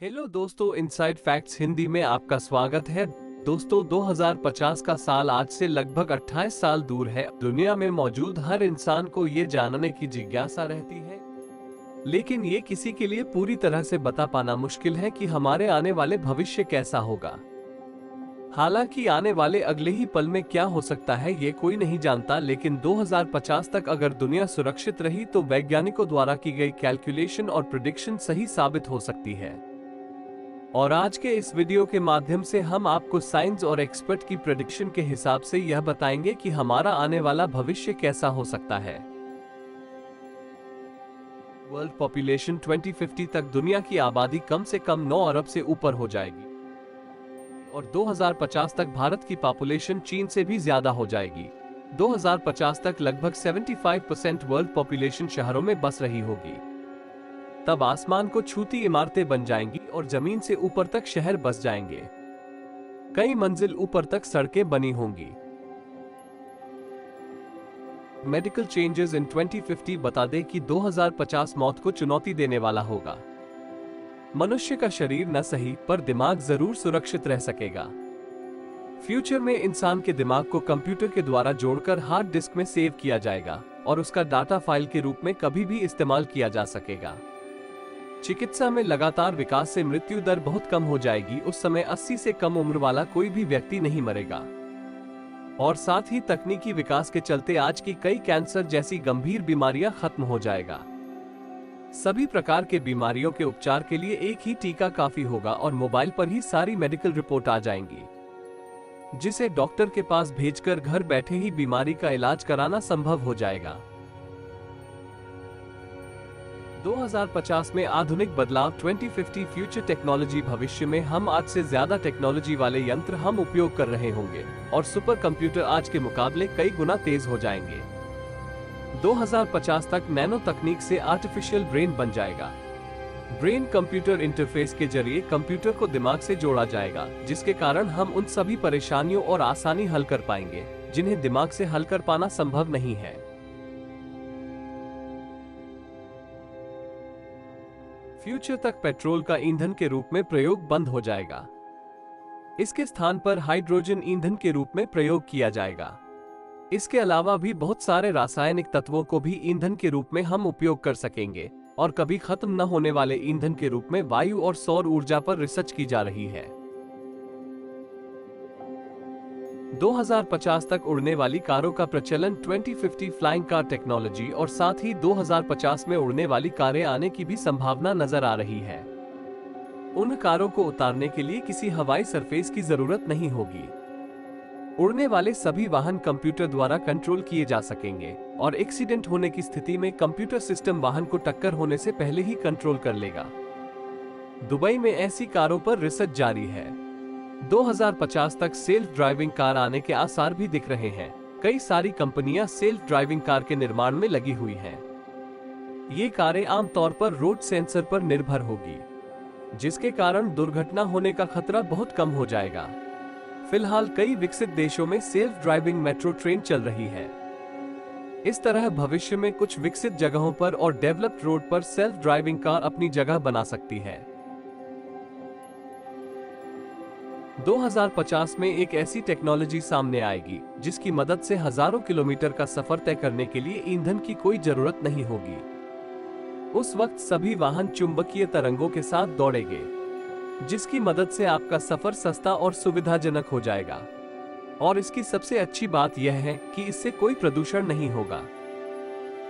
Hello दोस्तों, inside facts Hindi में आपका स्वागत है। दोस्तों, 2050 का साल आज से लगभग 28 साल दूर है। दुनिया में मौजूद हर इंसान को ये जानने की जिज्ञासा रहती है, लेकिन ये किसी के लिए पूरी तरह से बता पाना मुश्किल है कि हमारे आने वाले भविष्य कैसा होगा। हालांकि आने वाले अगले ही पल में क्या हो सकता है ये कोई नहीं जानता, लेकिन 2050 तक अगर दुनिया सुरक्षित रही तो वैज्ञानिकों द्वारा की गई कैलकुलेशन और प्रेडिक्शन सही साबित हो सकती है। और आज के इस वीडियो के माध्यम से हम आपको साइंस और एक्सपर्ट की प्रेडिक्शन के हिसाब से यह बताएंगे कि हमारा आने वाला भविष्य कैसा हो सकता है। वर्ल्ड पॉपुलेशन 2050 तक दुनिया की आबादी कम से कम 9 अरब से ऊपर हो जाएगी और 2050 तक भारत की पॉपुलेशन चीन से भी ज्यादा हो जाएगी। 2050 तक लगभग 75% वर्ल्ड पॉपुलेशन शहरों में बस रही होगी। तब आसमान को छूती इमारतें बन जाएंगी और जमीन से ऊपर तक शहर बस जाएंगे। कई मंजिल ऊपर तक सड़कें बनी होंगी। मेडिकल चेंजेस इन 2050 बता दें कि 2050 मौत को चुनौती देने वाला होगा। मनुष्य का शरीर न सही पर दिमाग जरूर सुरक्षित रह सकेगा। फ्यूचर में इंसान के दिमाग को कंप्यूटर के द्वारा जोड़कर हार्ड डिस्क में सेव किया जाएगा और उसका डाटा फाइल के रूप में कभी भी इस्तेमाल किया जा सकेगा। चिकित्सा में लगातार विकास से मृत्यु दर बहुत कम हो जाएगी। उस समय 80 से कम उम्र वाला कोई भी व्यक्ति नहीं मरेगा। और साथ ही तकनीकी विकास के चलते आज की कई कैंसर जैसी गंभीर बीमारियां खत्म हो जाएगा। सभी प्रकार के बीमारियों के उपचार के लिए एक ही टीका काफी होगा और मोबाइल पर ही सारी मेडिकल रिपोर्ट आ जाएंगी, जिसे डॉक्टर के पास भेजकर घर बैठे ही बीमारी का इलाज कराना संभव हो जाएगा। 2050 में आधुनिक बदलाव 2050 फ्यूचर टेक्नोलॉजी भविष्य में हम आज से ज्यादा टेक्नोलॉजी वाले यंत्र हम उपयोग कर रहे होंगे और सुपर कंप्यूटर आज के मुकाबले कई गुना तेज हो जाएंगे। 2050 तक नैनो तकनीक से आर्टिफिशियल ब्रेन बन जाएगा। ब्रेन कंप्यूटर इंटरफेस के जरिए कंप्यूटर को दिमाग से जोड़ा जाएगा, जिसके कारण हम उन सभी परेशानियों और आसानी हल कर पाएंगे जिन्हें दिमाग से हल कर पाना संभव नहीं है। फ्यूचर तक पेट्रोल का ईंधन के रूप में प्रयोग बंद हो जाएगा। इसके स्थान पर हाइड्रोजन ईंधन के रूप में प्रयोग किया जाएगा। इसके अलावा भी बहुत सारे रासायनिक तत्वों को भी ईंधन के रूप में हम उपयोग कर सकेंगे और कभी खत्म न होने वाले ईंधन के रूप में वायु और सौर ऊर्जा पर रिसर्च की जा रही है। 2050 तक उड़ने वाली कारों का प्रचलन 2050 फ्लाइंग कार टेक्नोलॉजी और साथ ही 2050 में उड़ने वाली कारें आने की भी संभावना नजर आ रही है। उन कारों को उतारने के लिए किसी हवाई सरफेस की जरूरत नहीं होगी। उड़ने वाले सभी वाहन कंप्यूटर द्वारा कंट्रोल किए जा सकेंगे और एक्सीडेंट होने की स्थिति में कंप्यूटर सिस्टम वाहन को टक्कर होने से पहले ही कंट्रोल कर लेगा। दुबई में ऐसी कारों पर रिसर्च जारी है। 2050 तक सेल्फ ड्राइविंग कार आने के आसार भी दिख रहे हैं। कई सारी कंपनियां सेल्फ ड्राइविंग कार के निर्माण में लगी हुई हैं। ये कारें आमतौर पर रोड सेंसर पर निर्भर होगी, जिसके कारण दुर्घटना होने का खतरा बहुत कम हो जाएगा। फिलहाल कई विकसित देशों में सेल्फ ड्राइविंग मेट्रो ट्रेन चल रही है। इस तरह भविष्य में कुछ विकसित जगहों पर और डेवलप्ड रोड पर सेल्फ ड्राइविंग कार अपनी जगह बना सकती है। 2050 में एक ऐसी टेक्नोलॉजी सामने आएगी जिसकी मदद से हजारों किलोमीटर का सफर तय करने के लिए ईंधन की कोई जरूरत नहीं होगी। उस वक्त सभी वाहन चुंबकीय तरंगों के साथ दौड़ेंगे, जिसकी मदद से आपका सफर सस्ता और सुविधाजनक हो जाएगा। और इसकी सबसे अच्छी बात यह है कि इससे कोई प्रदूषण नहीं होगा।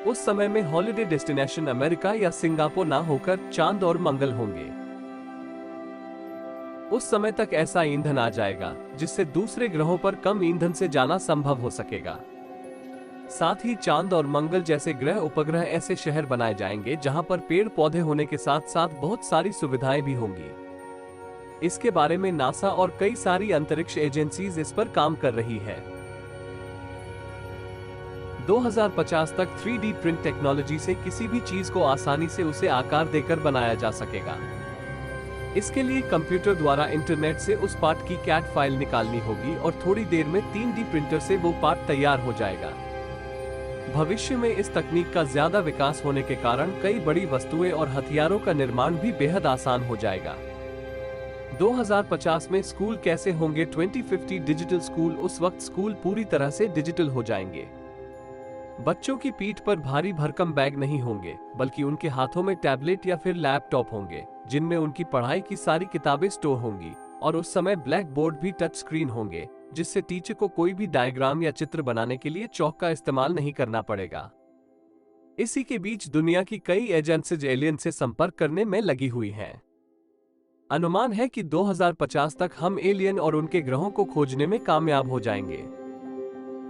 उस समय में हॉलिडे डेस्टिनेशन अमेरिका या सिंगापुर ना होकर चांद और मंगल होंगे। उस समय तक ऐसा ईंधन आ जाएगा जिससे दूसरे ग्रहों पर कम ईंधन से जाना संभव हो सकेगा। साथ ही चांद और मंगल जैसे ग्रह उपग्रह ऐसे शहर बनाए जाएंगे जहां पर पेड़ पौधे होने के साथ साथ बहुत सारी सुविधाएं भी होंगी। इसके बारे में नासा और कई सारी अंतरिक्ष एजेंसीज इस पर काम कर रही है। 2050 तक 3D प्रिंट टेक्नोलॉजी से किसी भी चीज को आसानी से उसे आकार देकर बनाया जा सकेगा। इसके लिए कंप्यूटर द्वारा इंटरनेट से उस पार्ट की कैट फाइल निकालनी होगी और थोड़ी देर में 3D प्रिंटर से वो पार्ट तैयार हो जाएगा। भविष्य में इस तकनीक का ज्यादा विकास होने के कारण कई बड़ी वस्तुएं और हथियारों का निर्माण भी बेहद आसान हो जाएगा। 2050 में स्कूल कैसे होंगे? 2050 डिजिटल स्कूल। उस वक्त स्कूल पूरी तरह से डिजिटल हो जाएंगे। बच्चों की पीठ पर भारी भरकम बैग नहीं होंगे, बल्कि उनके हाथों में टैबलेट या फिर लैपटॉप होंगे, जिनमें उनकी पढ़ाई की सारी किताबें स्टोर होंगी। और उस समय ब्लैक बोर्ड भी टच स्क्रीन होंगे, जिससे टीचर को कोई भी डायग्राम या चित्र बनाने के लिए चौक का इस्तेमाल नहीं करना पड़ेगा। इसी के बीच दुनिया की कई एजेंसीज एलियन से संपर्क करने में लगी हुई हैं। अनुमान है कि 2050 तक हम एलियन और उनके ग्रहों को खोजने में कामयाब हो जाएंगे।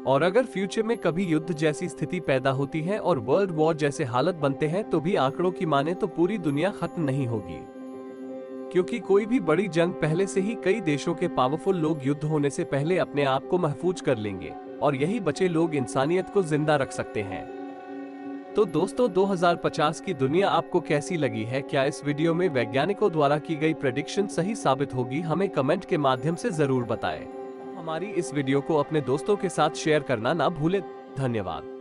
और अगर फ्यूचर में कभी युद्ध जैसी स्थिति पैदा होती है और वर्ल्ड वॉर जैसे हालत बनते हैं, तो भी आंकड़ों की माने तो पूरी दुनिया खत्म नहीं होगी, क्योंकि कोई भी बड़ी जंग पहले से ही कई देशों के पावरफुल लोग युद्ध होने से पहले अपने आप को महफूज कर लेंगे, और यही बचे लोग इंसानियत को जिंदा रख सकते हैं। तो दोस्तों, 2050 की दुनिया आपको कैसी लगी है? क्या इस वीडियो में वैज्ञानिकों द्वारा की गई प्रेडिक्शन सही साबित होगी? हमें कमेंट के माध्यम से जरूर बताएं। हमारी इस वीडियो को अपने दोस्तों के साथ शेयर करना ना भूलें। धन्यवाद।